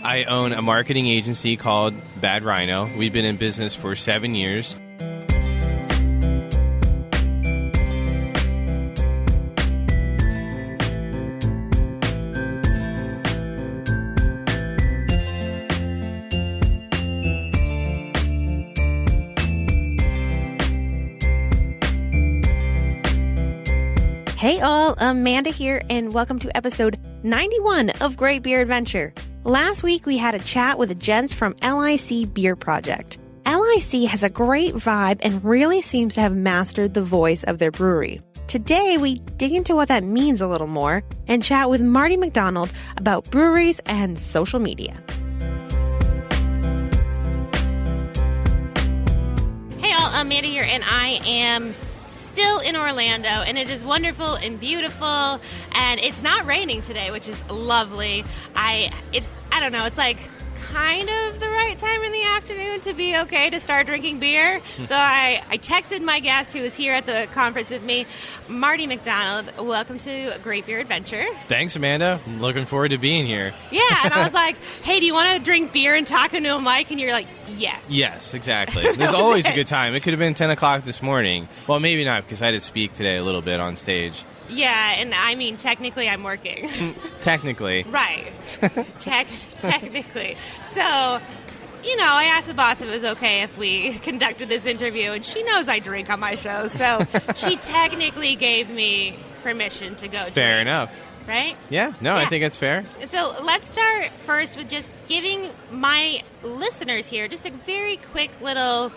I own a marketing agency called Bad Rhino. We've been in business for 7 years. Hey all, Amanda here, and welcome to episode 91 of Great Beer Adventure. Last week we had a chat with the gents from LIC Beer Project. LIC has a great vibe and really seems to have mastered the voice of their brewery. Today we dig into what that means a little more and chat with Marty McDonald about breweries and social media. Hey all, Amanda here, and I am still in Orlando, and it is wonderful and beautiful, and it's not raining today, which is lovely. I don't know, it's like kind of the right time in the afternoon to be okay to start drinking beer. So I texted my guest who was here at the conference with me, Marty McDonald. Welcome to Great Beer Adventure. Thanks, Amanda. I'm looking forward to being here. Yeah, and I was like, hey, do you want to drink beer and talk into a mic? And you're like, yes. Yes, exactly. There's always a good time. It could have been 10 o'clock this morning. Well, maybe not, because I had to speak today a little bit on stage. Yeah, and I mean, technically, I'm working. Technically. Right. Technically. So, you know, I asked the boss if it was okay if we conducted this interview, and she knows I drink on my show, so she technically gave me permission to go drink. Fair enough. Right? Yeah, I think it's fair. So let's start first with just giving my listeners here just a very quick little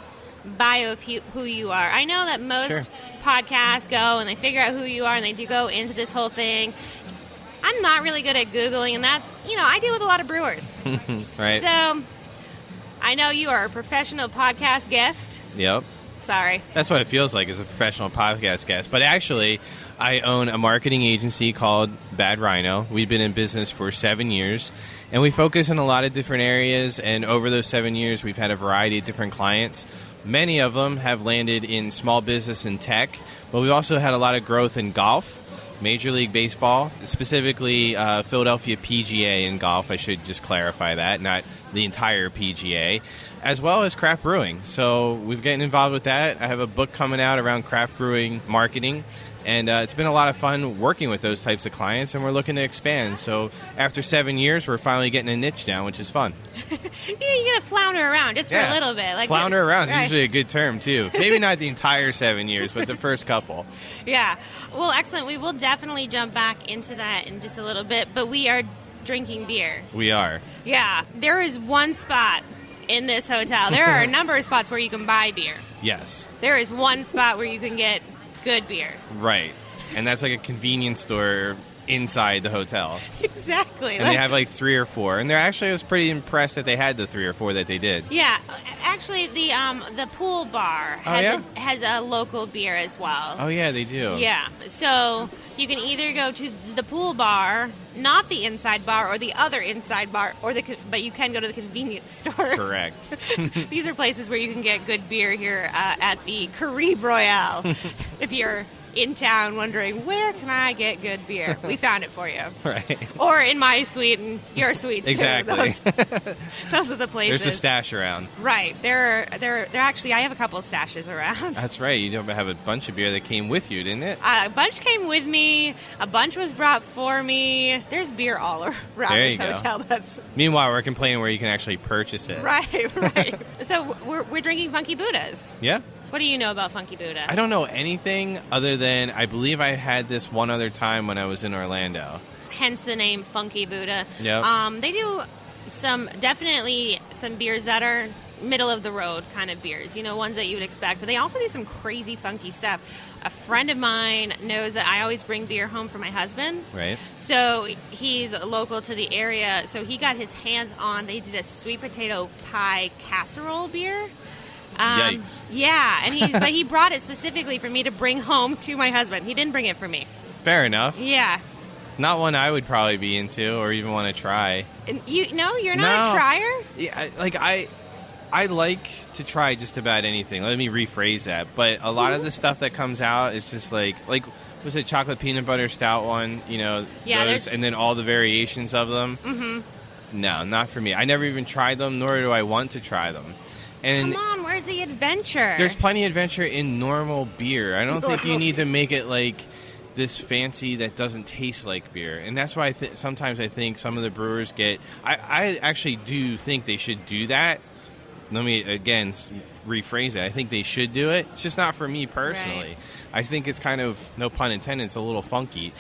bio of who you are. I know that most podcasts go and they figure out who you are and they do go into this whole thing. I'm not really good at Googling, and that's, I deal with a lot of brewers. Right. So I know you are a professional podcast guest. Yep. Sorry. That's what it feels like as a professional podcast guest. But actually, I own a marketing agency called Bad Rhino. We've been in business for 7 years, and we focus in a lot of different areas. And over those 7 years, we've had a variety of different clients. Many of them have landed in small business and tech, but we've also had a lot of growth in golf, Major League Baseball, specifically Philadelphia PGA in golf. I should just clarify that, not the entire PGA, as well as craft brewing. So we've gotten involved with that. I have a book coming out around craft brewing marketing, and it's been a lot of fun working with those types of clients, and we're looking to expand. So after 7 years, we're finally getting a niche down, which is fun. You're going to flounder around just for a little bit. Like flounder around is usually a good term, too. Maybe not the entire 7 years, but the first couple. Yeah. Well, excellent. We will definitely jump back into that in just a little bit, but we are drinking beer. We are. Yeah. There is one spot in this hotel. There are a number of spots where you can buy beer. Yes. There is one spot where you can get good beer. Right. And that's like a convenience store inside the hotel. Exactly. And they have like 3 or 4. And I was pretty impressed that they had the 3 or 4 that they did. Yeah. Actually, the pool bar has a local beer as well. Oh, yeah, they do. Yeah. So you can either go to the pool bar, not the inside bar, or the other inside bar, but you can go to the convenience store. Correct. These are places where you can get good beer here at the Caribe Royale. If you're in town wondering, where can I get good beer? We found it for you. Right. Or in my suite and your suite, too. Exactly. Those are the places. There's a stash around. Right. There actually, I have a couple of stashes around. That's right. You have a bunch of beer that came with you, didn't it? A bunch came with me. A bunch was brought for me. There's beer all around this hotel. Meanwhile, we're complaining where you can actually purchase it. Right. So we're drinking Funky Buddhas. Yeah. What do you know about Funky Buddha? I don't know anything other than I believe I had this one other time when I was in Orlando. Hence the name Funky Buddha. Yep. They do definitely some beers that are middle of the road kind of beers, ones that you would expect, but they also do some crazy funky stuff. A friend of mine knows that I always bring beer home for my husband. Right. So he's local to the area, so he got his hands on, they did a sweet potato pie casserole beer. Yikes. Yeah, and but he brought it specifically for me to bring home to my husband. He didn't bring it for me. Fair enough. Yeah. Not one I would probably be into or even want to try. And you're not a trier? Yeah, I like to try just about anything. Let me rephrase that. But a lot of the stuff that comes out is just like was it chocolate peanut butter stout one? Yeah, those, and then all the variations of them. Mm-hmm. No, not for me. I never even tried them, nor do I want to try them. And come on, where's the adventure? there's plenty of adventure in normal beer. I don't think you need to make it like this fancy that doesn't taste like beer. And that's why sometimes I think some of the brewers get... I actually do think they should do that. Let me, again, rephrase it. I think they should do it. It's just not for me personally. Right. I think it's kind of, no pun intended, it's a little funky.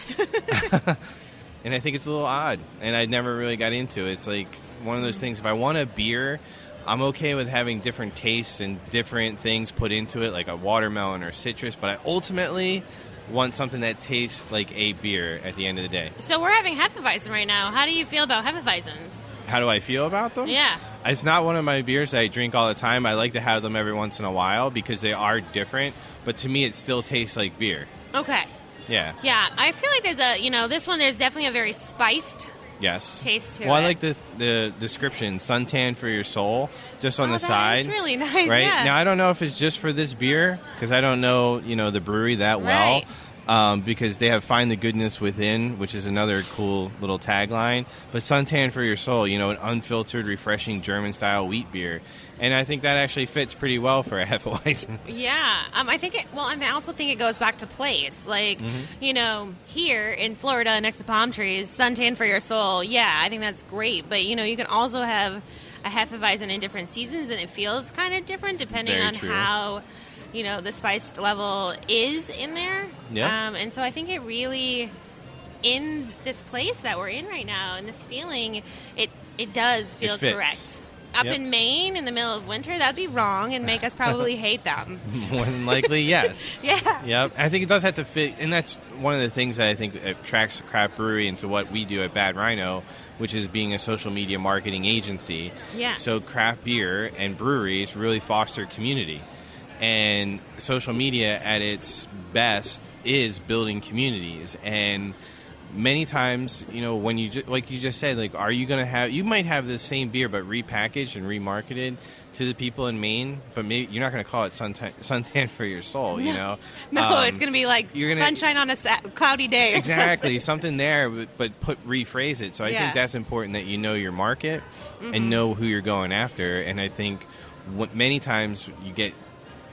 And I think it's a little odd. And I never really got into it. It's like one of those things, if I want a beer, I'm okay with having different tastes and different things put into it, like a watermelon or citrus. But I ultimately want something that tastes like a beer at the end of the day. So we're having Hefeweizen right now. How do you feel about Hefeweizens? How do I feel about them? Yeah. It's not one of my beers that I drink all the time. I like to have them every once in a while because they are different. But to me, it still tastes like beer. Okay. Yeah. Yeah. I feel like there's this one, there's definitely a very spiced taste to it. Well, I like the description, suntan for your soul, just on the side. That's really nice, right? Yeah. Now, I don't know if it's just for this beer because I don't know, the brewery that well. Right. Because they have Find the Goodness Within, which is another cool little tagline. But suntan for your soul, an unfiltered, refreshing German-style wheat beer. And I think that actually fits pretty well for a Hefeweizen. Yeah. I think and I also think it goes back to place. Like, here in Florida next to palm trees, suntan for your soul. Yeah, I think that's great. But, you can also have a Hefeweizen in different seasons, and it feels kind of different depending Very on true. how... the spiced level is in there. Yeah. And so I think it really, in this place that we're in right now, and this feeling, it does feel fits. correct. Up Yep. in Maine in the middle of winter, that'd be wrong and make us probably hate them. More than likely, yes. Yeah. Yep. I think it does have to fit, and that's one of the things that I think attracts a craft brewery into what we do at Bad Rhino, which is being a social media marketing agency. Yeah. So craft beer and breweries really foster community. And social media at its best is building communities. And many times, when like you just said, like, are you going to have... You might have the same beer but repackaged and remarketed to the people in Maine, but maybe you're not going to call it suntan for your soul, No, it's going to be like sunshine on a cloudy day. Exactly. Something there, but rephrase it. So I think that's important, that you know your market and know who you're going after. And I think many times you get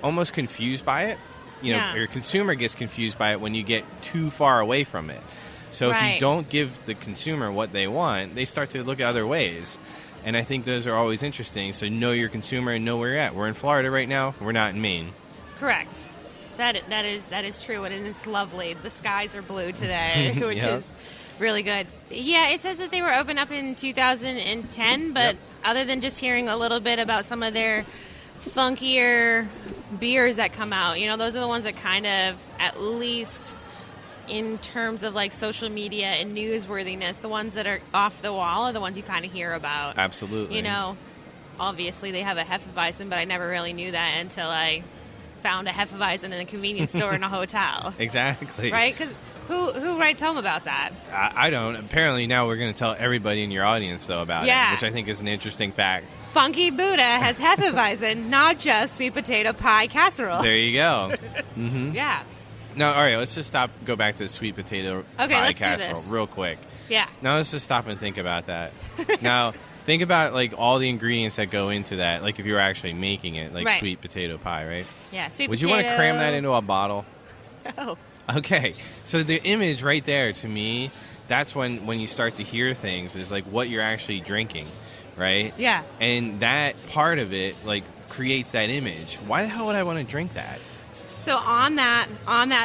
almost confused by it. Your consumer gets confused by it when you get too far away from it. So if you don't give the consumer what they want, they start to look at other ways. And I think those are always interesting. So know your consumer and know where you're at. We're in Florida right now. We're not in Maine. Correct. That is true, and it's lovely. The skies are blue today, which is really good. Yeah, it says that they were opened up in 2010, but other than just hearing a little bit about some of their funkier beers that come out, those are the ones that kind of, at least in terms of like social media and newsworthiness, the ones that are off the wall are the ones you kind of hear about. Absolutely. Obviously they have a Hefeweizen, but I never really knew that until I found a Hefeweizen in a convenience store in a hotel. Exactly. Right? Because who writes home about that? I don't. Apparently now we're going to tell everybody in your audience, though, about it, which I think is an interesting fact. Funky Buddha has Hefeweizen, not just sweet potato pie casserole. There you go. Mm-hmm. Yeah. No, all right, let's just go back to the sweet potato pie casserole real quick. Yeah. Now let's just stop and think about that. Now, think about like all the ingredients that go into that, like if you were actually making it, like sweet potato pie, right? Yeah, sweet Would potato. you want to cram that into a bottle? No. Okay, so the image right there, to me, that's when you start to hear things, is like what you're actually drinking, right? Yeah. And that part of it, like, creates that image. Why the hell would I want to drink that? So on that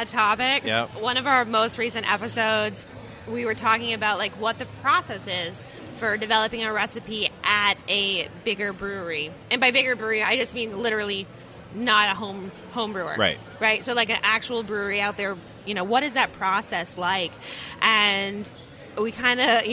topic, one of our most recent episodes, we were talking about like what the process is for developing a recipe at a bigger brewery. And by bigger brewery, I just mean literally not a home brewer. Right? So like an actual brewery out there, what is that process like? And we kind of,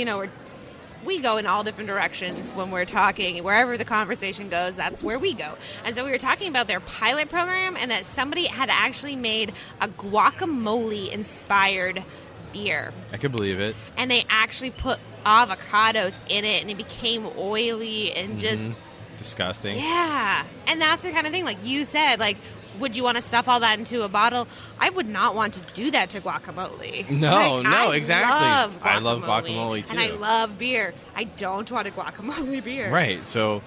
we go in all different directions when we're talking. Wherever the conversation goes, that's where we go. And so we were talking about their pilot program and that somebody had actually made a guacamole-inspired beer. I could believe it. And they actually put avocados in it, and it became oily and just... Disgusting. Yeah. And that's the kind of thing, like you said, like would you want to stuff all that into a bottle? I would not want to do that to guacamole. No, exactly. I love guacamole too. And I love beer. I don't want a guacamole beer. Right. So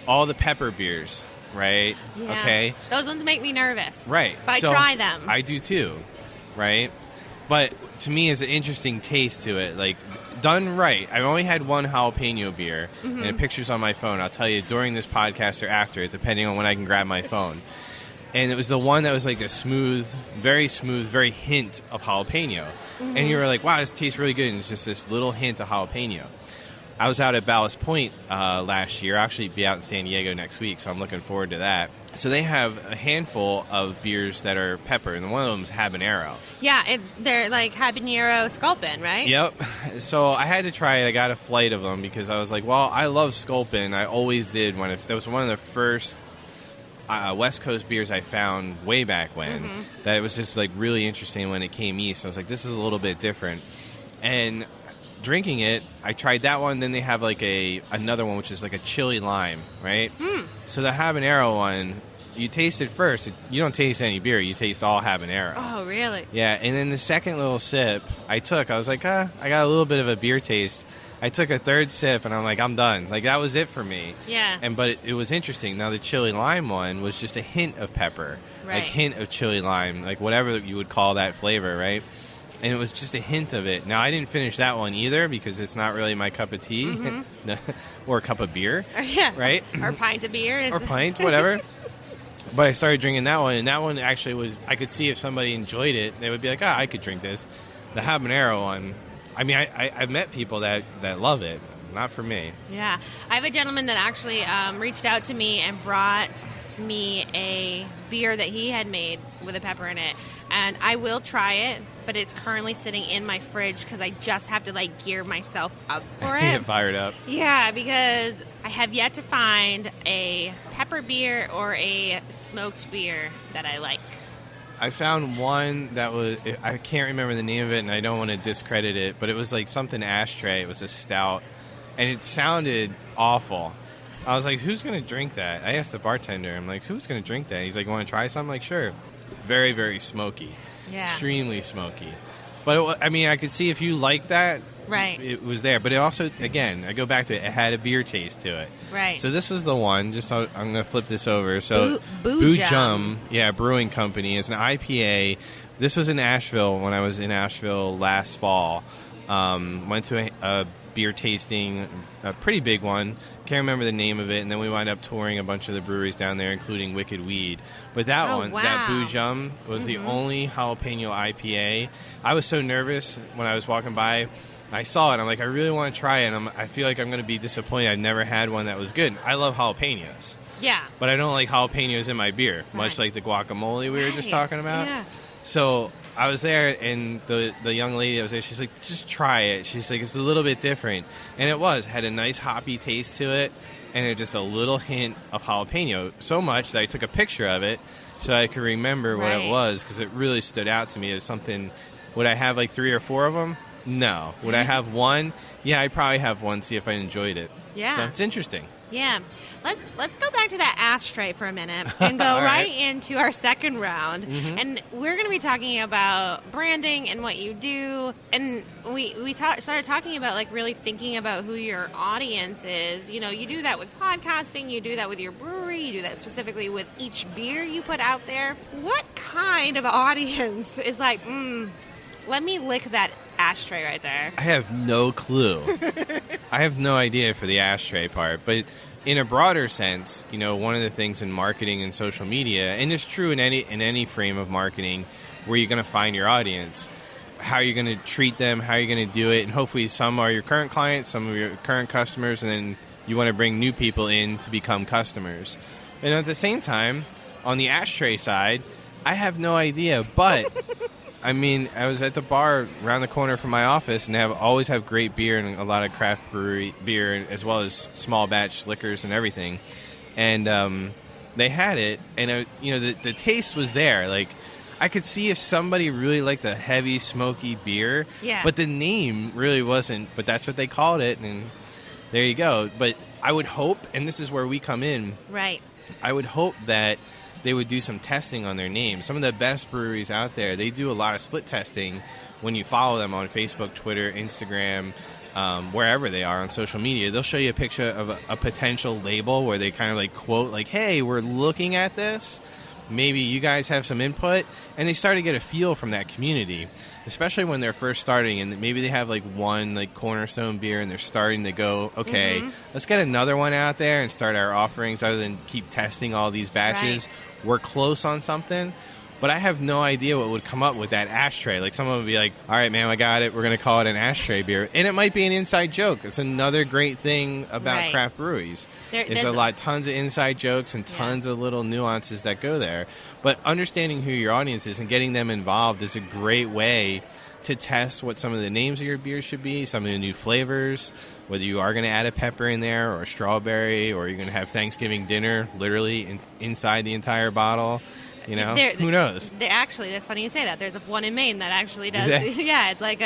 all the pepper beers, right? Yeah. Okay. Those ones make me nervous. Right. But so I try them. I do too. Right. But to me, it's an interesting taste to it. Like, done right. I've only had one jalapeno beer, and the picture's on my phone. I'll tell you during this podcast or after it, depending on when I can grab my phone. And it was the one that was like a smooth, very hint of jalapeno. And you were like, wow, this tastes really good. And it's just this little hint of jalapeno. I was out at Ballast Point last year. I'll actually be out in San Diego next week, so I'm looking forward to that. So they have a handful of beers that are pepper, and one of them is habanero. Yeah, they're like habanero sculpin, right? Yep. So I had to try it. I got a flight of them because I was like, well, I love sculpin. I always did. That was one of the first West Coast beers I found way back when. That it was just like really interesting when it came east. I was like, this is a little bit different. And drinking it, I tried that one. Then they have like another one, which is like a chili lime, right? So the habanero one, you taste it first. You don't taste any beer. You taste all habanero. Oh, really? Yeah. And then the second little sip I was like, I got a little bit of a beer taste. I took a third sip, and I'm like, I'm done. Like, that was it for me. Yeah. But it was interesting. Now, the chili lime one was just a hint of pepper. Right. Like, hint of chili lime. Like, whatever you would call that flavor, right? And it was just a hint of it. Now, I didn't finish that one either because it's not really my cup of tea or a cup of beer. Yeah. Right? Or pint of beer. Or pint, whatever. But I started drinking that one, and that one actually was, I could see if somebody enjoyed it, they would be like, I could drink this. The habanero one, I mean, I've met people that love it. Not for me. Yeah. I have a gentleman that actually reached out to me and brought me a beer that he had made with a pepper in it. And I will try it, but it's currently sitting in my fridge because I just have to, like, gear myself up for it. Get fired up. Yeah, because I have yet to find a pepper beer or a smoked beer that I like. I found one that was, I can't remember the name of it, and I don't want to discredit it, but it was like something ashtray. It was a stout, and it sounded awful. I was like, who's going to drink that? I asked the bartender. I'm like, who's going to drink that? He's like, want to try some? I'm like, sure. Very, very smoky. Yeah. Extremely smoky. But, I mean, I could see if you like that, right, it was there. But it also, again, I go back to it, it had a beer taste to it. Right. So this is the one. I'm going to flip this over. So Boo Jum, yeah, brewing company. It's an IPA. This was in Asheville when I was in Asheville last fall. Went to a beer tasting, a pretty big one. Can't remember the name of it. And then we wound up touring a bunch of the breweries down there, including Wicked Weed. But that one, wow. that Boo Jum, was the only jalapeno IPA. I was so nervous when I was walking by. I saw it. I'm like, I really want to try it. And I feel like I'm going to be disappointed. I've never had one that was good. I love jalapenos. Yeah. But I don't like jalapenos in my beer, much like the guacamole we were just talking about. Yeah. So I was there, and the young lady that was there, she's like, just try it. She's like, it's a little bit different. And it had a nice hoppy taste to it, and it just a little hint of jalapeno. So much that I took a picture of it so I could remember what it was, because it really stood out to me as something. Would I have like 3 or 4 of them? No. Would I have one? Yeah, I'd probably have one, see if I enjoyed it. Yeah. So it's interesting. Yeah. Let's go back to that ashtray for a minute and go right into our second round. And we're going to be talking about branding and what you do. And we started talking about, like, really thinking about who your audience is. You know, you do that with podcasting, you do that with your brewery, you do that specifically with each beer you put out there. What kind of audience is like, let me lick that ashtray right there? I have no clue. I have no idea for the ashtray part. But in a broader sense, you know, one of the things in marketing and social media, and it's true in any frame of marketing, where you're going to find your audience, how you're going to treat them, how you're going to do it, and hopefully some are your current clients, some of your current customers, and then you want to bring new people in to become customers. And at the same time, on the ashtray side, I have no idea, but I mean, I was at the bar around the corner from my office, and they always have great beer and a lot of craft brewery beer, as well as small batch liquors and everything. And they had it, and the taste was there. Like, I could see if somebody really liked a heavy, smoky beer, but the name really wasn't. But that's what they called it, and there you go. But I would hope, and this is where we come in, right? I would hope that they would do some testing on their names. Some of the best breweries out there, they do a lot of split testing when you follow them on Facebook, Twitter, Instagram, wherever they are on social media. They'll show you a picture of a potential label where they kind of like quote like, hey, we're looking at this. Maybe you guys have some input. And they start to get a feel from that community, especially when they're first starting and maybe they have like one like cornerstone beer and they're starting to go, okay, let's get another one out there and start our offerings other than keep testing all these batches. Right. We're close on something. But I have no idea what would come up with that ashtray. Like, someone would be like, all right, man, I got it. We're going to call it an ashtray beer. And it might be an inside joke. It's another great thing about craft breweries. There's tons of inside jokes and tons of little nuances that go there. But understanding who your audience is and getting them involved is a great way to test what some of the names of your beers should be, some of the new flavors, whether you are going to add a pepper in there or a strawberry, or you're going to have Thanksgiving dinner literally inside the entire bottle. You know, who knows? Actually, that's funny you say that. There's one in Maine that actually does. Yeah, it's like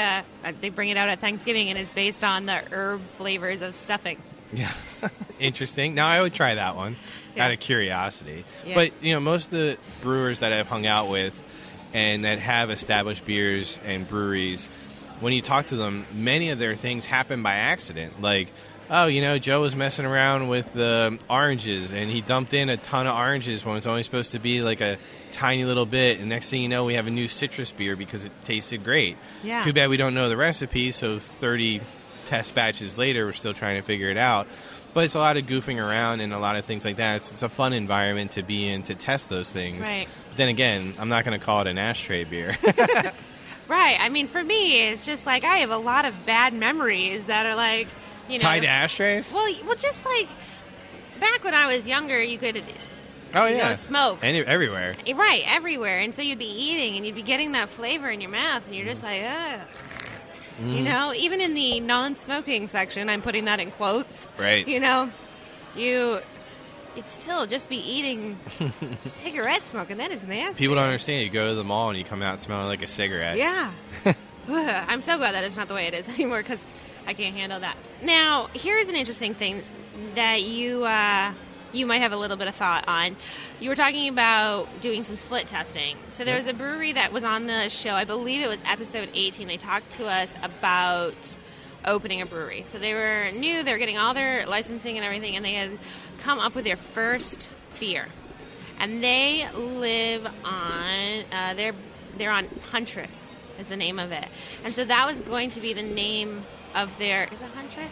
they bring it out at Thanksgiving, and it's based on the herb flavors of stuffing. Yeah, interesting. Now, I would try that one out of curiosity. Yeah. But, you know, most of the brewers that I've hung out with and that have established beers and breweries, when you talk to them, many of their things happen by accident. Like, oh, you know, Joe was messing around with the oranges, and he dumped in a ton of oranges when it's only supposed to be like a tiny little bit. And next thing you know, we have a new citrus beer because it tasted great. Yeah. Too bad we don't know the recipe, so 30 test batches later, we're still trying to figure it out. But it's a lot of goofing around and a lot of things like that. It's a fun environment to be in to test those things. Right. But then again, I'm not going to call it an ashtray beer. Right. I mean, for me, it's just like I have a lot of bad memories that are like, you know, tied to ashtrays? Well, just like back when I was younger, you could smoke. Everywhere. Right, everywhere. And so you'd be eating and you'd be getting that flavor in your mouth and you're just like, ugh. You know, even in the non-smoking section, I'm putting that in quotes. Right. You know, you'd still just be eating cigarette smoke, and that is nasty. People don't understand. You go to the mall and you come out smelling like a cigarette. Yeah. I'm so glad that it's not the way it is anymore because I can't handle that. Now, here's an interesting thing that you might have a little bit of thought on. You were talking about doing some split testing. So there was a brewery that was on the show. I believe it was episode 18. They talked to us about opening a brewery. So they were new. They were getting all their licensing and everything, and they had come up with their first beer. And they live on, they're on Huntress is the name of it. And so that was going to be the name of their, is it Huntress?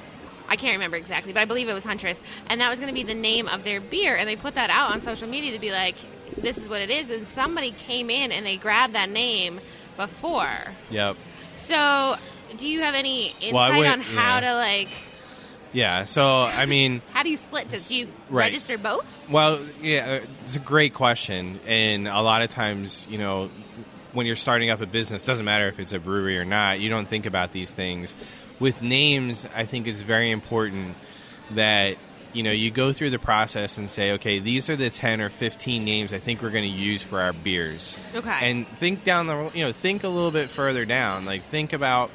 I can't remember exactly, but I believe it was Huntress. And that was going to be the name of their beer. And they put that out on social media to be like, this is what it is. And somebody came in and they grabbed that name before. Yep. So do you have any insight on how to like... Yeah, so, I mean... How do you split this? Do you register both? Well, yeah, it's a great question. And a lot of times, you know, when you're starting up a business, doesn't matter if it's a brewery or not, you don't think about these things. With names, I think it's very important that, you know, you go through the process and say, okay, these are the 10 or 15 names I think we're going to use for our beers. Okay. And think think a little bit further down. Like, think about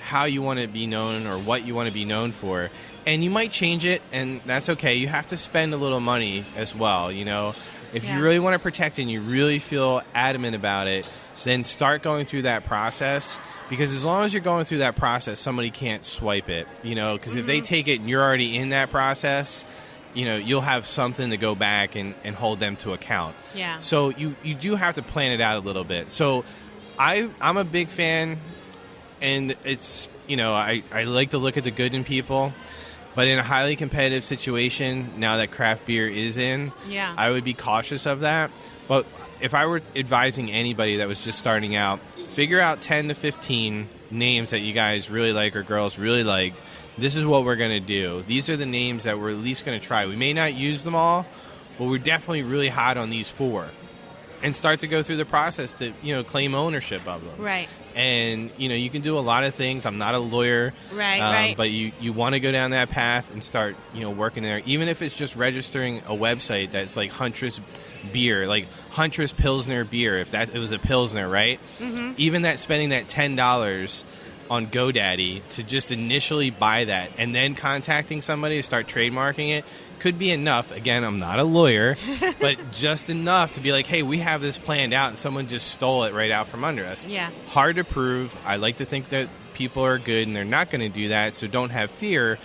how you want to be known or what you want to be known for. And you might change it, and that's okay. You have to spend a little money as well, you know. If you really want to protect it and you really feel adamant about it, then start going through that process. Because as long as you're going through that process, somebody can't swipe it, you know. Because if they take it and you're already in that process, you know, you'll have something to go back and hold them to account. Yeah. So you do have to plan it out a little bit. So I'm a big fan, and it's, you know, I like to look at the good in people. But in a highly competitive situation, now that craft beer is in, I would be cautious of that. But if I were advising anybody that was just starting out, figure out 10 to 15 names that you guys really like or girls really like. This is what we're going to do. These are the names that we're at least going to try. We may not use them all, but we're definitely really hot on these 4. And start to go through the process to, you know, claim ownership of them. Right. And, you know, you can do a lot of things. I'm not a lawyer. Right. But you want to go down that path and start, you know, working there. Even if it's just registering a website that's like Huntress beer, like Huntress Pilsner beer, if it was a Pilsner, right? Mm-hmm. Even that spending that $10 on GoDaddy to just initially buy that and then contacting somebody to start trademarking it could be enough. Again, I'm not a lawyer, but just enough to be like, hey, we have this planned out and someone just stole it right out from under us. Yeah. Hard to prove. I like to think that people are good and they're not going to do that, so don't have fear.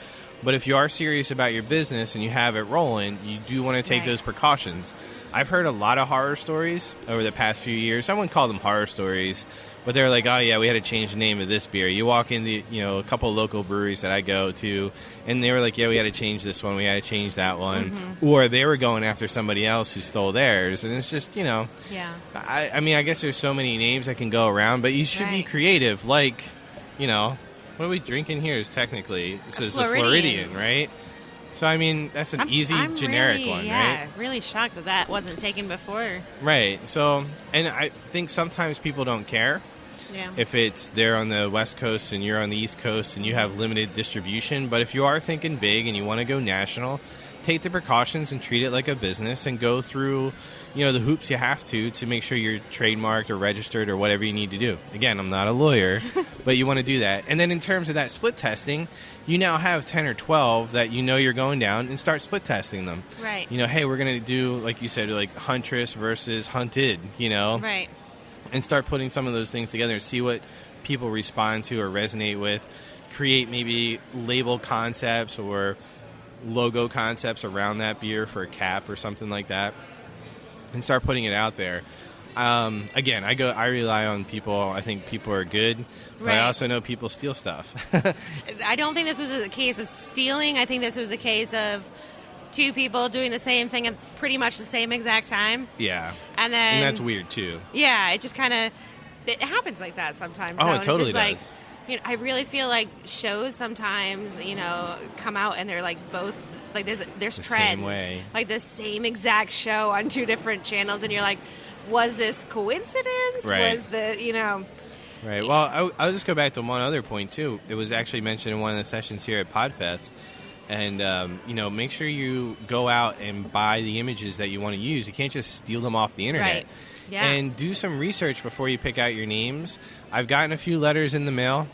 But if you are serious about your business and you have it rolling, you do want to take those precautions. I've heard a lot of horror stories over the past few years. I wouldn't call them horror stories, but they're like, oh, yeah, we had to change the name of this beer. You walk into, a couple of local breweries that I go to, and they were like, yeah, we had to change this one. We had to change that one. Mm-hmm. Or they were going after somebody else who stole theirs. And it's just, Yeah. I mean, I guess there's so many names that can go around, but you should be creative. Like, what are we drinking here is technically, so it's a Floridian, right? So, I mean, that's an easy, generic one, right? Yeah, really shocked that wasn't taken before. Right. So, and I think sometimes people don't care. Yeah. If it's there on the West Coast and you're on the East Coast and you have limited distribution. But if you are thinking big and you want to go national, take the precautions and treat it like a business and go through, the hoops you have to make sure you're trademarked or registered or whatever you need to do. Again, I'm not a lawyer, but you want to do that. And then in terms of that split testing, you now have 10 or 12 that you're going down and start split testing them. Right. Hey, we're going to do, like you said, like huntress versus hunted, Right. And start putting some of those things together and see what people respond to or resonate with. Create maybe label concepts or logo concepts around that beer for a cap or something like that, and start putting it out there. Again, I rely on people. I think people are good, but I also know people steal stuff. I don't think this was a case of stealing. I think this was a case of two people doing the same thing at pretty much the same exact time. Yeah. And that's weird too. Yeah, it just kind of, it happens like that sometimes. Oh, it totally does. I really feel like shows sometimes, come out and they're like both, like there's trends. Same way. Like the same exact show on two different channels, and you're like, was this coincidence? Right. Was the, Right. Well, I'll just go back to one other point too. It was actually mentioned in one of the sessions here at PodFest. And, make sure you go out and buy the images that you want to use. You can't just steal them off the internet. Right. Yeah. And do some research before you pick out your names. I've gotten a few letters in the mail,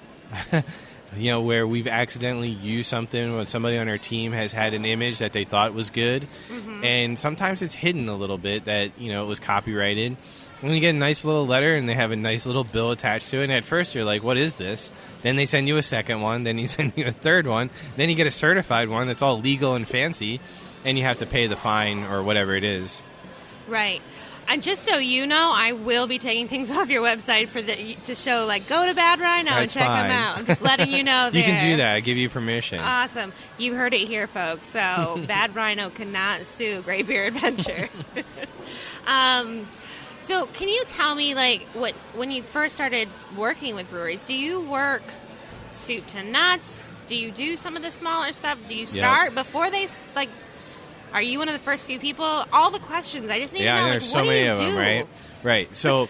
where we've accidentally used something when somebody on our team has had an image that they thought was good. Mm-hmm. And sometimes it's hidden a little bit that, it was copyrighted. And you get a nice little letter, and they have a nice little bill attached to it. And at first, you're like, what is this? Then they send you a second one. Then you send you a third one. Then you get a certified one that's all legal and fancy, and you have to pay the fine or whatever it is. Right. And just so you know, I will be taking things off your website to show, like, go to Bad Rhino and check them out. I'm just letting you know there. You can do that. I give you permission. Awesome. You heard it here, folks. So Bad Rhino cannot sue Great Beer Adventure. So can you tell me, like, when you first started working with breweries, do you work soup to nuts? Do you do some of the smaller stuff? Do you start before they, like, are you one of the first few people? All the questions. I just need to know, there's what so do many you of do? them, right? Right. So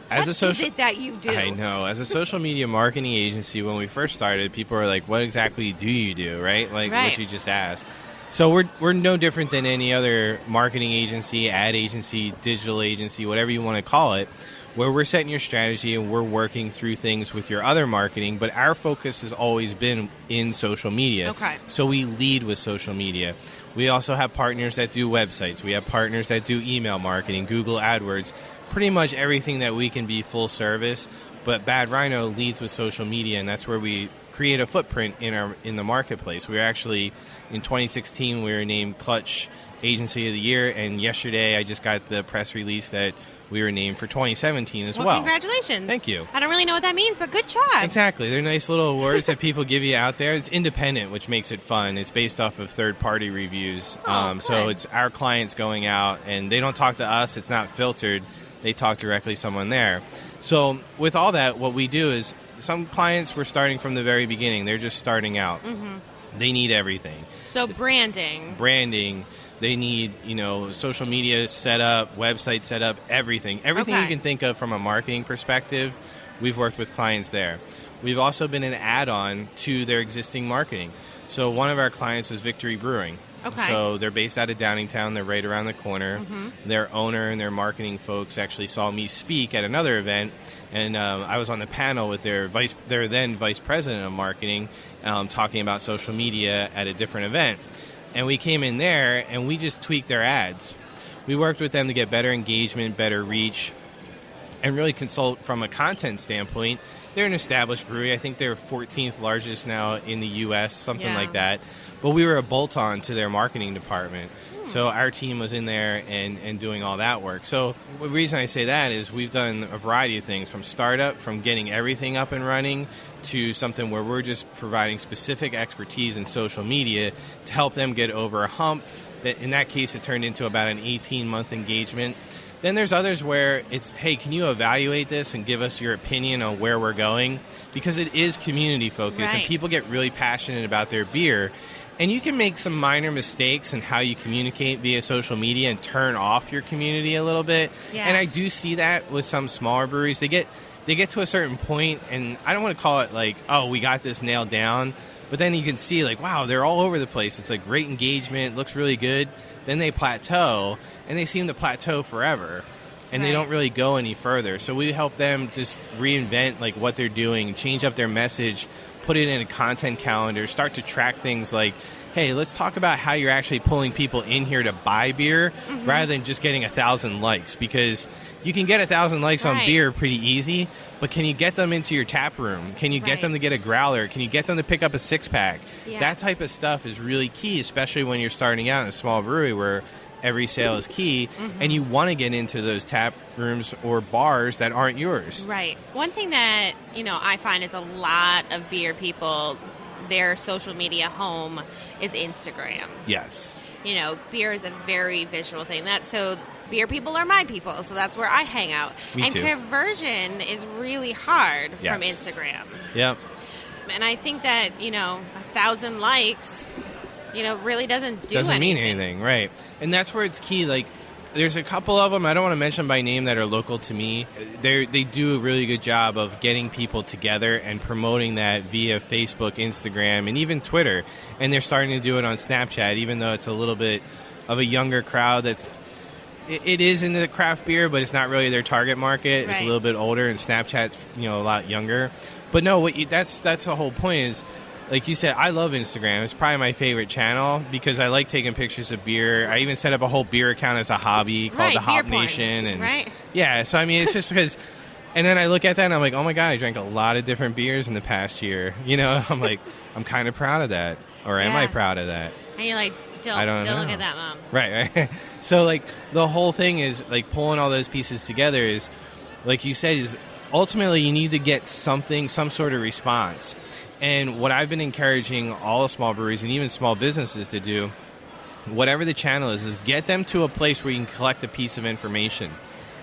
as a social, what is it that you do? I know. As a social media marketing agency, when we first started, people were like, what exactly do you do, right? Like what you just asked. So we're no different than any other marketing agency, ad agency, digital agency, whatever you want to call it, where we're setting your strategy and we're working through things with your other marketing, but our focus has always been in social media. Okay. So we lead with social media. We also have partners that do websites. We have partners that do email marketing, Google AdWords, pretty much everything that we can be full service. But Bad Rhino leads with social media, and that's where we create a footprint in the marketplace. We were actually, in 2016, we were named Clutch Agency of the Year, and yesterday I just got the press release that we were named for 2017 as well. Congratulations. Thank you. I don't really know what that means, but good job. Exactly. They're nice little awards that people give you out there. It's independent, which makes it fun. It's based off of third-party reviews. So it's our clients going out, and they don't talk to us. It's not filtered. They talk directly to someone there. So with all that, what we do is some clients we're starting from the very beginning. They're just starting out. Mm-hmm. They need everything. So branding. They need, social media set up, website set up, everything. Everything you can think of from a marketing perspective, we've worked with clients there. We've also been an add-on to their existing marketing. So one of our clients is Victory Brewing. Okay. So they're based out of Downingtown. They're right around the corner. Their owner and their marketing folks actually saw me speak at another event, and I was on the panel with their then vice president of marketing, talking about social media at a different event. And we came in there, and we just tweaked their ads. We worked with them to get better engagement, better reach, and really consult from a content standpoint. They're an established brewery. I think they're 14th largest now in the U.S., something like that. But we were a bolt-on to their marketing department. So our team was in there and doing all that work. So the reason I say that is we've done a variety of things, from startup, from getting everything up and running, to something where we're just providing specific expertise in social media to help them get over a hump. In that case, it turned into about an 18-month engagement. Then there's others where it's, hey, can you evaluate this and give us your opinion on where we're going? Because it is community focused, and people get really passionate about their beer. And you can make some minor mistakes in how you communicate via social media and turn off your community a little bit. Yeah. And I do see that with some smaller breweries. They get to a certain point, and I don't want to call it like, oh, we got this nailed down. But then you can see, like, wow, they're all over the place. It's like great engagement, looks really good. Then they plateau, and they seem to plateau forever. And they don't really go any further. So we help them just reinvent like what they're doing, change up their message, put it in a content calendar, start to track things like, hey, let's talk about how you're actually pulling people in here to buy beer rather than just getting 1,000 likes. Because you can get 1,000 likes on beer pretty easy, but can you get them into your tap room? Can you get them to get a growler? Can you get them to pick up a six-pack? Yeah. That type of stuff is really key, especially when you're starting out in a small brewery where every sale is key, and you want to get into those tap rooms or bars that aren't yours. Right. One thing that, I find is a lot of beer people, their social media home is Instagram. Yes. Beer is a very visual thing. So beer people are my people, so that's where I hang out. Me too. Conversion is really hard from Instagram. Yep. And I think that, 1,000 likes, really doesn't mean anything, right? And that's where it's key. Like, there's a couple of them, I don't want to mention by name, that are local to me. They do a really good job of getting people together and promoting that via Facebook, Instagram, and even Twitter. And they're starting to do it on Snapchat, even though it's a little bit of a younger crowd that's it is into the craft beer, but it's not really their target market. It's a little bit older, and Snapchat's a lot younger. But no, that's the whole point is, like you said, I love Instagram. It's probably my favorite channel because I like taking pictures of beer. I even set up a whole beer account as a hobby called the Hop Nation. And yeah, so I mean, it's just because. And then I look at that and I'm like, oh my God, I drank a lot of different beers in the past year. I'm like, I'm kind of proud of that. Or am I proud of that? And you're like, don't look at that, Mom. Right. So like the whole thing is like pulling all those pieces together is, like you said, is ultimately you need to get some sort of response. And what I've been encouraging all small breweries and even small businesses to do, whatever the channel is get them to a place where you can collect a piece of information.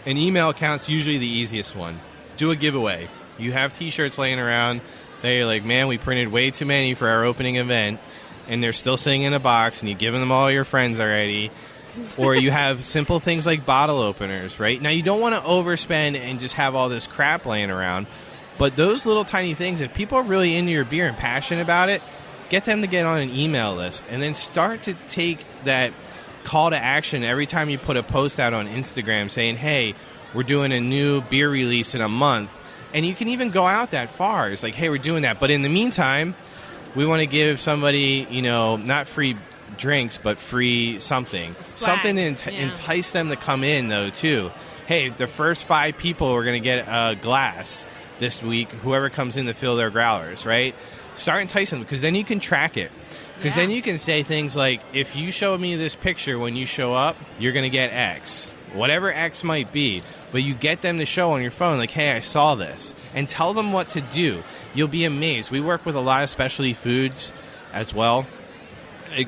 An email account's usually the easiest one. Do a giveaway. You have T-shirts laying around. They're like, man, we printed way too many for our opening event, and they're still sitting in a box, and you've given them all your friends already. Or you have simple things like bottle openers, right? Now, you don't want to overspend and just have all this crap laying around, but those little tiny things, if people are really into your beer and passionate about it, get them to get on an email list, and then start to take that call to action every time you put a post out on Instagram saying, hey, we're doing a new beer release in a month. And you can even go out that far. It's like, hey, we're doing that. But in the meantime, we want to give somebody, not free drinks, but free something. Swag. Something to entice them to come in, though, too. Hey, the first 5 people are going to get a glass this week, whoever comes in to fill their growlers, right? Start enticing them, because then you can track it. Because then you can say things like, if you show me this picture when you show up, you're going to get X. Whatever X might be. But you get them to show on your phone, like, hey, I saw this. And tell them what to do. You'll be amazed. We work with a lot of specialty foods as well.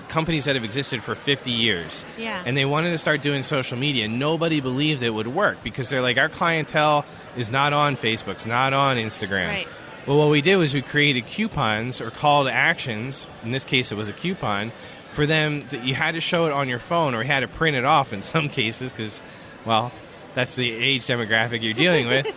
Companies that have existed for 50 years. Yeah. And they wanted to start doing social media. Nobody believed it would work because they're like, our clientele is not on Facebook, it's not on Instagram. Right. Well, what we did was we created coupons or call to actions. In this case, it was a coupon for them that you had to show it on your phone, or you had to print it off in some cases because, well, that's the age demographic you're dealing with.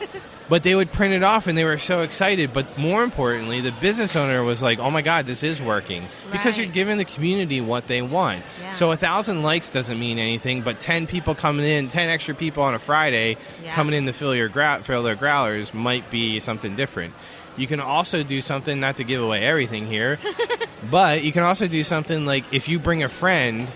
But they would print it off, and they were so excited. But more importantly, the business owner was like, oh, my God, this is working. Because you're giving the community what they want. Yeah. So 1,000 likes doesn't mean anything, but 10 people coming in, 10 extra people on a Friday coming in to fill their growlers might be something different. You can also do something, not to give away everything here, but you can also do something like if you bring a friend,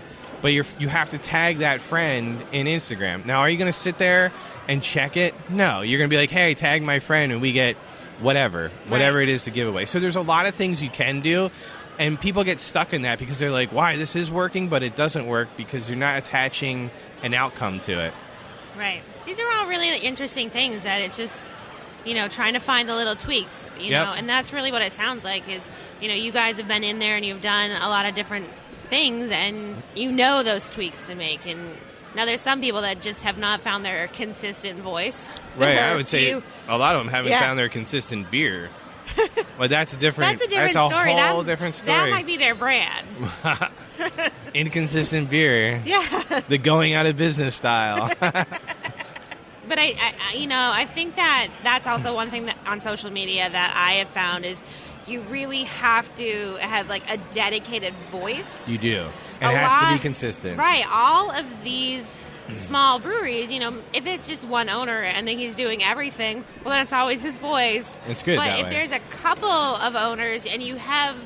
but you have to tag that friend in Instagram. Now, are you going to sit there and check it? No. You're going to be like, hey, tag my friend, and we get whatever it is to give away. So there's a lot of things you can do, and people get stuck in that because they're like, why, this is working, but it doesn't work because you're not attaching an outcome to it. Right. These are all really interesting things that it's just, trying to find the little tweaks, know, and that's really what it sounds like is, you guys have been in there and you've done a lot of different things, and those tweaks to make. And now there's some people that just have not found their consistent voice. Right, I would say a lot of them haven't found their consistent beer. But that's a different story. Whole different story. That might be their brand. Inconsistent beer. Yeah. The going out of business style. But I think that's also one thing that on social media that I have found is you really have to have like a dedicated voice. You do. It has to be consistent. Right. All of these small breweries, if it's just one owner and then he's doing everything, well, then it's always his voice. It's good that way. But if there's a couple of owners and you have,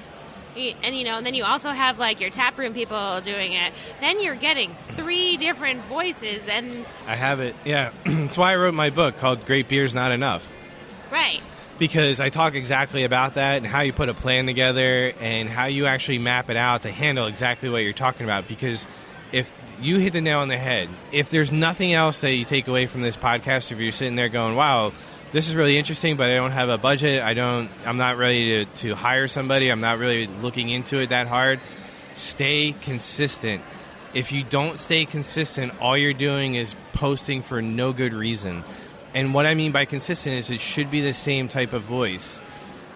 and then you also have like your taproom people doing it, then you're getting 3 different voices. And I have it. Yeah. That's why I wrote my book called Great Beer's Not Enough. Right. Because I talk exactly about that and how you put a plan together and how you actually map it out to handle exactly what you're talking about. Because if you hit the nail on the head, if there's nothing else that you take away from this podcast, if you're sitting there going, wow, this is really interesting, but I don't have a budget, I'm not ready to hire somebody, I'm not really looking into it that hard, stay consistent. If you don't stay consistent, all you're doing is posting for no good reason. And what I mean by consistent is it should be the same type of voice.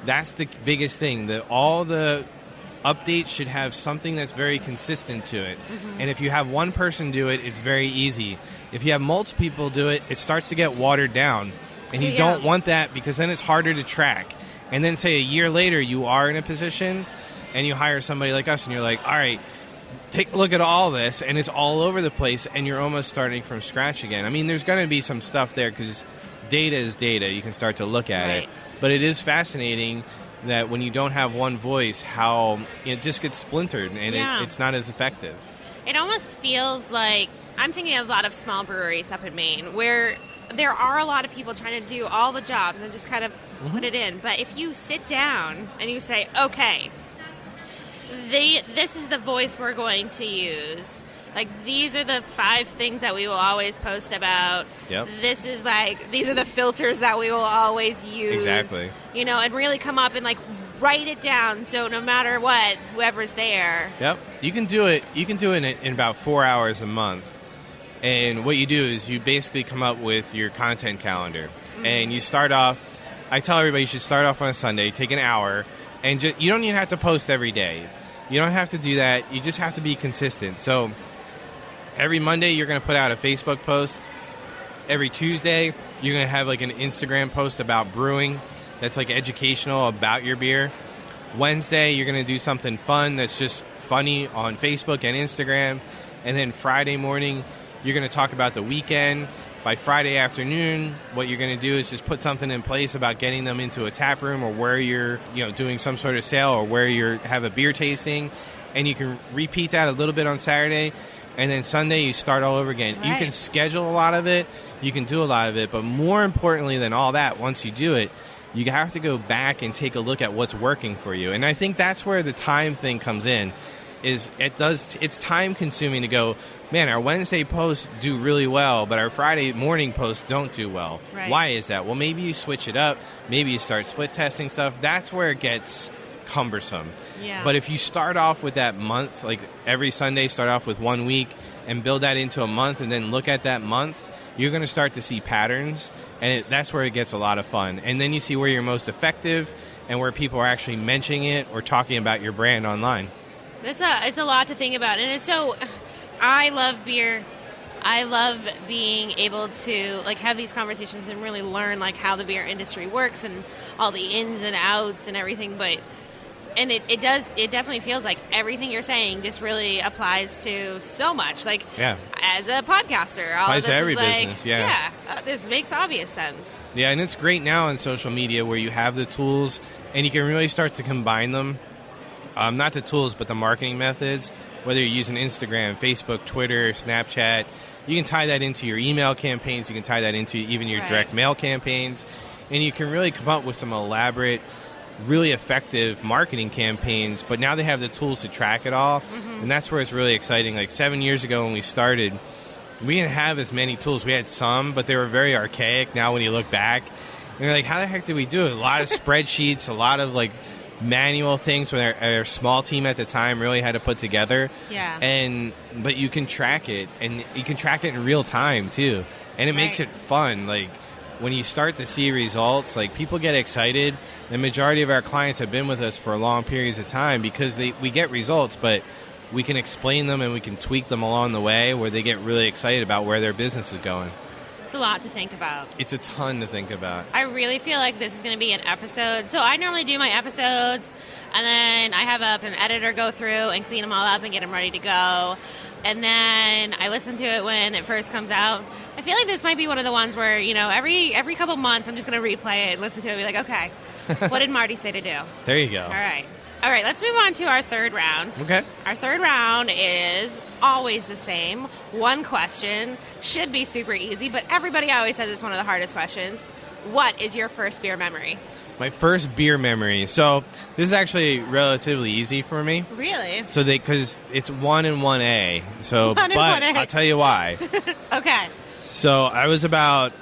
That's the biggest thing. All the updates should have something that's very consistent to it. Mm-hmm. And if you have one person do it, it's very easy. If you have multiple people do it, it starts to get watered down. And you don't want that because then it's harder to track. And then say a year later you are in a position and you hire somebody like us and you're like, all right, take a look at all this, and it's all over the place, and you're almost starting from scratch again. I mean, there's going to be some stuff there because data is data. You can start to look at it. But it is fascinating that when you don't have one voice, how it just gets splintered, and it's not as effective. It almost feels like, I'm thinking of a lot of small breweries up in Maine, where there are a lot of people trying to do all the jobs and just kind of put it in. But if you sit down and you say, okay, this is the voice we're going to use. Like, these are the 5 things that we will always post about. Yep. These are the filters that we will always use. Exactly. And really come up and, like, write it down so no matter what, whoever's there. Yep. You can do it. You can do it in about 4 hours a month. And what you do is you basically come up with your content calendar. Mm-hmm. And you start off, I tell everybody you should start off on a Sunday, take an hour, and you don't even have to post every day. You don't have to do that. You just have to be consistent. So every Monday, you're going to put out a Facebook post. Every Tuesday, you're going to have like an Instagram post about brewing that's like educational about your beer. Wednesday, you're going to do something fun that's just funny on Facebook and Instagram. And then Friday morning, you're going to talk about the weekend. By Friday afternoon, what you're going to do is just put something in place about getting them into a tap room or where you're doing some sort of sale or where you have a beer tasting. And you can repeat that a little bit on Saturday. And then Sunday, you start all over again. Right. You can schedule a lot of it. You can do a lot of it. But more importantly than all that, once you do it, you have to go back and take a look at what's working for you. And I think that's where the time thing comes in. It's time consuming to go, man, our Wednesday posts do really well, but our Friday morning posts don't do well. Right. Why is that? Well, maybe you switch it up. Maybe you start split testing stuff. That's where it gets cumbersome. Yeah. But if you start off with that month, like every Sunday, start off with 1 week and build that into a month and then look at that month, you're going to start to see patterns, and that's where it gets a lot of fun. And then you see where you're most effective and where people are actually mentioning it or talking about your brand online. It's a lot to think about, and I love beer. I love being able to like have these conversations and really learn like how the beer industry works and all the ins and outs and everything. And it definitely feels like everything you're saying just really applies to so much. Like, as a podcaster, all applies of this to every is like, business, this makes obvious sense. Yeah, and it's great now on social media where you have the tools and you can really start to combine them. Not the tools, but the marketing methods, whether you're using Instagram, Facebook, Twitter, Snapchat. You can tie that into your email campaigns. You can tie that into even your direct mail campaigns. And you can really come up with some elaborate, really effective marketing campaigns, but now they have the tools to track it all, and that's where it's really exciting. Like 7 years ago when we started, we didn't have as many tools. We had some, but they were very archaic. Now when you look back, you're like, how the heck did we do it? A lot of spreadsheets, a lot of like manual things when our small team at the time really had to put together. But you can track it, and you can track it in real time too, and it makes it fun. Like when you start to see results, like people get excited. The majority of our clients have been with us for long periods of time because we get results, but we can explain them and we can tweak them along the way where they get really excited about where their business is going. It's a lot to think about. It's a ton to think about. I really feel like this is going to be an episode. So I normally do my episodes, and then I have an editor go through and clean them all up and get them ready to go. And then I listen to it when it first comes out. I feel like this might be one of the ones where, you know, every couple months I'm just going to replay it, listen to it, and be like, okay, what did Marty say to do? There you go. All right, let's move on to our third round. Okay. Our third round is always the same. One question. Should be super easy, but everybody always says it's one of the hardest questions. What is your first beer memory? My first beer memory. So this is actually relatively easy for me. Really? So because it's 1 and 1A. So, 1 and but 1A. I'll tell you why. Okay. So I was about,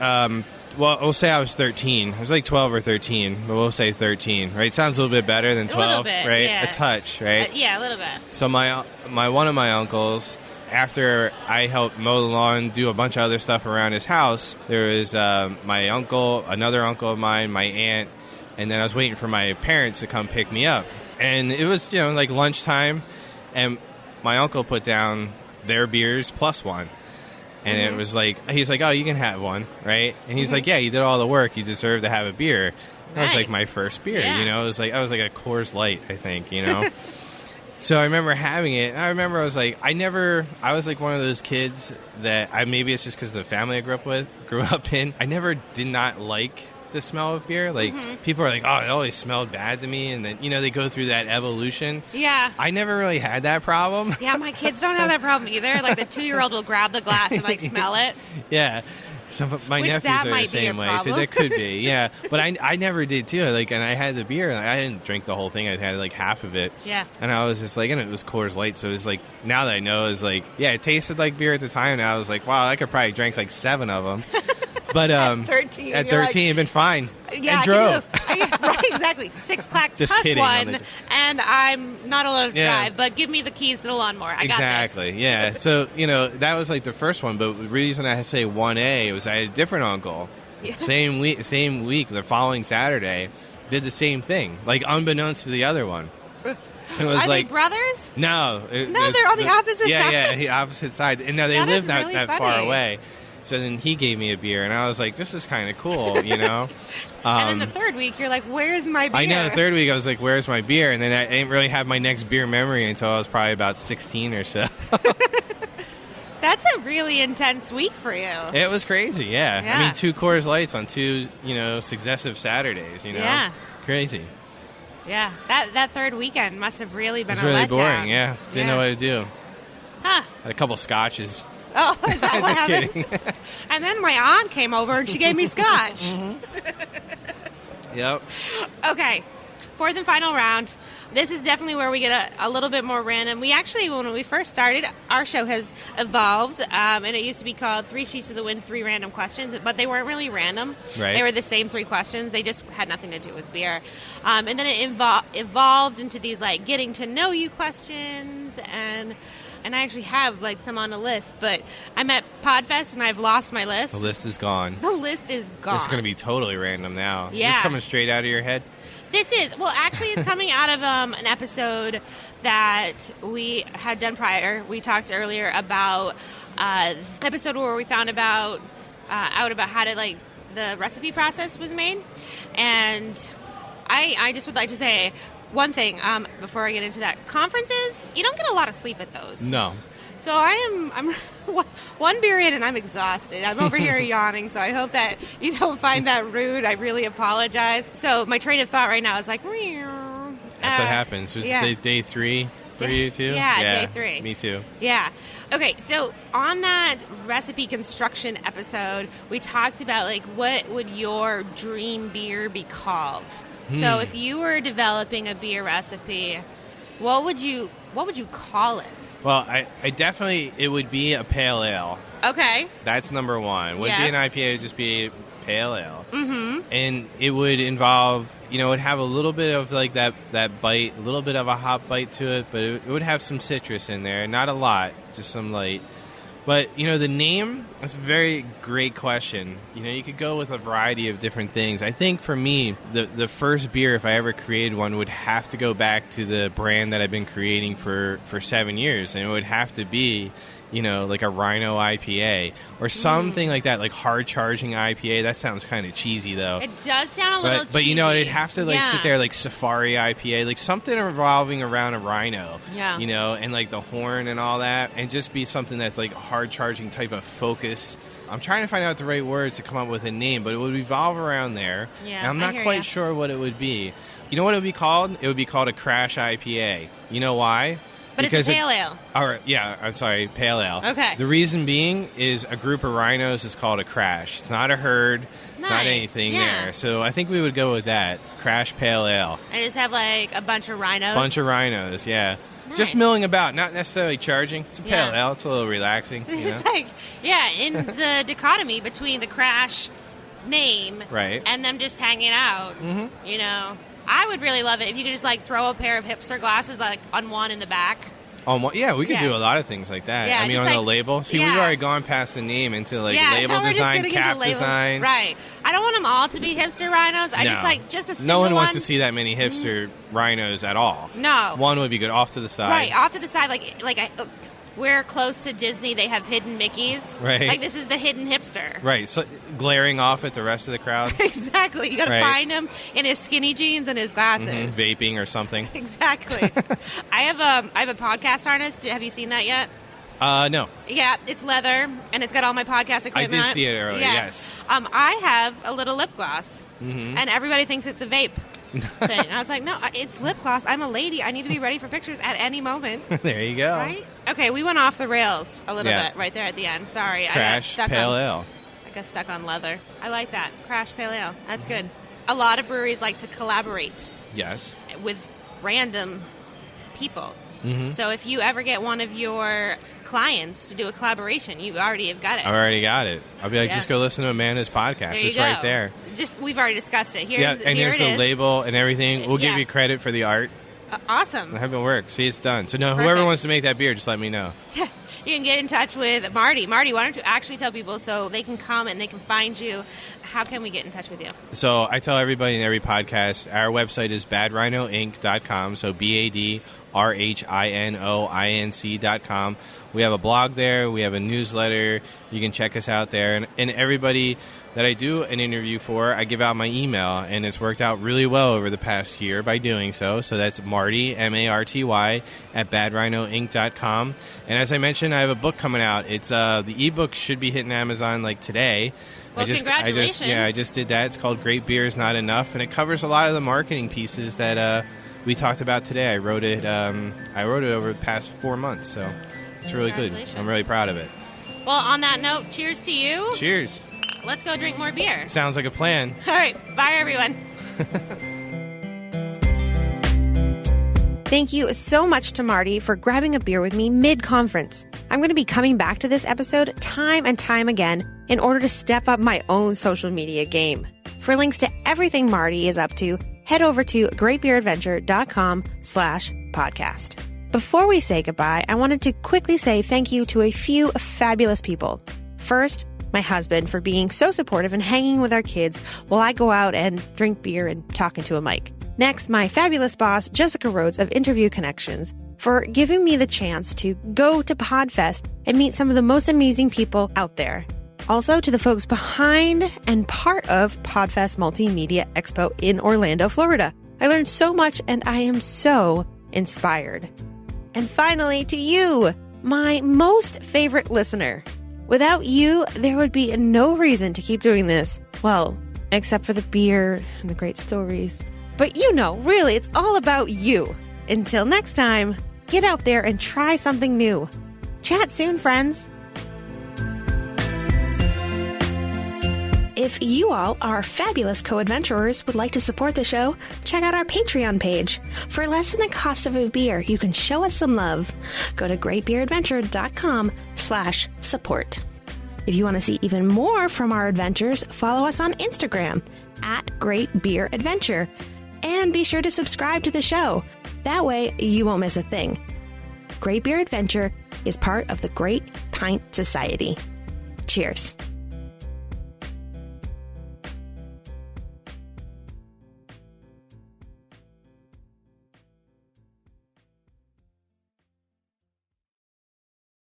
we'll say I was 13. I was like 12 or 13, but we'll say 13, right? Sounds a little bit better than 12, a little bit, right? yeah. A touch, right? Yeah, a little bit. So my one of my uncles, after I helped mow the lawn, do a bunch of other stuff around his house, there was my uncle, another uncle of mine, my aunt, and then I was waiting for my parents to come pick me up. And it was, you know, like lunchtime, and my uncle put down their beers plus one. And it was like, he's like, oh, you can have one, right? And he's like, yeah, you did all the work. You deserve to have a beer. That was like my first beer, you know? It was like, I was like a Coors Light, I think, you know? So I remember having it. And I remember I was like, I was like one of those kids that maybe it's just because of the family I grew up in. I never did not like the smell of beer. Like people are like, oh, it always smelled bad to me, and then, you know, they go through that evolution. Yeah. I never really had that problem. Yeah, my kids don't have that problem either. Like the 2-year-old will grab the glass and like smell it. Yeah. So my nephews are the same way. So that could be, yeah. But I never did too. Like, and I had the beer, and I didn't drink the whole thing. I had like half of it. Yeah. And I was just like, and it was Coors Light, so it was like, now that I know, it's like, yeah, it tasted like beer at the time. Now I was like, wow, I could probably drink like 7 of them. But at 13, it'd been fine. Yeah, and drove. Right, exactly. 6-pack Just plus kidding, one, and I'm not allowed to drive. But give me the keys to the lawnmower. I got this. Exactly. Yeah. So, you know, that was like the first one. But the reason I say 1A was I had a different uncle. Yeah. Same week, the following Saturday, did the same thing. Like unbeknownst to the other one. It was Are like, they brothers? No. They're on the opposite side. Yeah, the opposite side. And now they lived not really that funny. far away. So then he gave me a beer, and I was like, this is kind of cool, you know? And then the third week, you're like, where's my beer? I know, the third week, I was like, where's my beer? And then I didn't really have my next beer memory until I was probably about 16 or so. That's a really intense week for you. It was crazy, yeah. I mean, 2 Coors Lights on 2, you know, successive Saturdays, you know? Yeah. Crazy. Yeah, that third weekend must have really been a letdown. It was really boring, yeah. Didn't know what to do. Huh. Had a couple scotches. Oh, is that what Just happened? kidding. And then my aunt came over and she gave me scotch. Yep. Okay, fourth and final round. This is definitely where we get a little bit more random. We actually, when we first started, our show has evolved, and it used to be called 3 Sheets to the Wind, 3 Random Questions, but they weren't really random. Right. They were the same 3 questions. They just had nothing to do with beer. And then it evolved into these, like, getting to know you questions, and I actually have, like, some on a list, but I'm at Podfest, and I've lost my list. The list is gone. The list is gone. It's going to be totally random now. Yeah. Is this coming straight out of your head? This is, well, actually, it's coming out of an episode that we had done prior. We talked earlier about episode where we found out about how to, like, the recipe process was made. And I just would like to say one thing before I get into that. Conferences, you don't get a lot of sleep at those. No. So I'm one beer in and I'm exhausted. I'm over here yawning, so I hope that you don't find that rude. I really apologize. So my train of thought right now is like, meow. That's what happens. Was day 3 for you too? Yeah, day 3. Me too. Yeah. Okay, so on that recipe construction episode, we talked about, like, what would your dream beer be called? So if you were developing a beer recipe, what would you call it? Well, I definitely, it would be a pale ale. Okay. That's number one. Wouldn't be an IPA, it would just be a pale ale. Mm-hmm. And it would involve, it would have a little bit of, like, that bite, a little bit of a hop bite to it, but it would have some citrus in there. Not a lot, just some light. But, the name, that's a very great question. You could go with a variety of different things. I think for me, the first beer, if I ever created one, would have to go back to the brand that I've been creating for 7 years. And it would have to be, like a Rhino IPA or something like that, like hard-charging IPA. That sounds kind of cheesy, though. It does sound a little cheesy. But, it'd have to, sit there like Safari IPA, like something revolving around a Rhino, and, like, the horn and all that, and just be something that's, like, hard-charging type of focus. I'm trying to find out the right words to come up with a name, but it would revolve around there. Yeah, and I'm not quite sure what it would be. You know what it would be called? It would be called a Crash IPA. You know why? But because it's a pale ale. I'm sorry, pale ale. Okay. The reason being is a group of rhinos is called a crash. It's not a herd. It's not anything there. So I think we would go with that. Crash pale ale. And just have, like, a bunch of rhinos? Yeah. Nice. Just milling about, not necessarily charging. It's a pale ale. It's a little relaxing. It's like, in the dichotomy between the Crash name and them just hanging out, I would really love it if you could just, like, throw a pair of hipster glasses, like, on one in the back. We could do a lot of things like that. Yeah, I mean, on the label. See, we've already gone past the name into, like, label design, cap design. Right. I don't want them all to be hipster rhinos. I just a single no one one. wants to see that many hipster rhinos at all. No. One would be good, off to the side. Right, off to the side. We're close to Disney. They have hidden Mickeys. Right. Like, this is the hidden hipster. Right. So glaring off at the rest of the crowd. Exactly. You got to find him in his skinny jeans and his glasses. Mm-hmm. Vaping or something. Exactly. I have a podcast harness. Have you seen that yet? No. Yeah, it's leather, and it's got all my podcast equipment on it. I did see it earlier, yes. I have a little lip gloss, and everybody thinks it's a vape thing. I was like, no, it's lip gloss. I'm a lady. I need to be ready for pictures at any moment. There you go. Right? Okay, we went off the rails a little bit right there at the end. Sorry. Crash pale ale. I got stuck on leather. I like that. Crash pale ale. That's good. A lot of breweries like to collaborate. Yes. With random people. So if you ever get one of your clients to do a collaboration, you already have got it. I already got it. I'll be like, just go listen to Amanda's podcast. It's right there. We've already discussed it. Here's the label and everything. We'll give you credit for the art. Awesome. Have it work. See, it's done. So whoever wants to make that beer, just let me know. You can get in touch with Marty. Marty, why don't you actually tell people so they can come and they can find you? How can we get in touch with you? So I tell everybody in every podcast, our website is badrhinoinc.com, so BADRHINOINC.com. We have a blog there. We have a newsletter. You can check us out there. And everybody that I do an interview for, I give out my email, and it's worked out really well over the past year by doing so. So that's Marty, M-A-R-T-Y, at badrhinoinc.com. And as I mentioned, I have a book coming out. It's the ebook should be hitting Amazon like today. Well, congratulations. I just did that. It's called Great Beer is Not Enough, and it covers a lot of the marketing pieces that we talked about today. I wrote it over the past 4 months, so it's really good. I'm really proud of it. Well, on that note, cheers to you. Cheers. Let's go drink more beer. Sounds like a plan. All right. Bye, everyone. Thank you so much to Marty for grabbing a beer with me mid-conference. I'm going to be coming back to this episode time and time again in order to step up my own social media game. For links to everything Marty is up to, head over to greatbeeradventure.com/podcast. Before we say goodbye, I wanted to quickly say thank you to a few fabulous people. First, my husband for being so supportive and hanging with our kids while I go out and drink beer and talk into a mic. Next, my fabulous boss, Jessica Rhodes of Interview Connections, for giving me the chance to go to PodFest and meet some of the most amazing people out there. Also to the folks behind and part of PodFest Multimedia Expo in Orlando, Florida. I learned so much and I am so inspired. And finally, to you, my most favorite listener. Without you, there would be no reason to keep doing this. Well, except for the beer and the great stories. But really, it's all about you. Until next time, get out there and try something new. Chat soon, friends. If you all are fabulous co-adventurers would like to support the show, check out our Patreon page. For less than the cost of a beer, you can show us some love. Go to greatbeeradventure.com/support. If you want to see even more from our adventures, follow us on Instagram @GreatBeerAdventure. And be sure to subscribe to the show. That way, you won't miss a thing. Great Beer Adventure is part of the Great Pint Society. Cheers.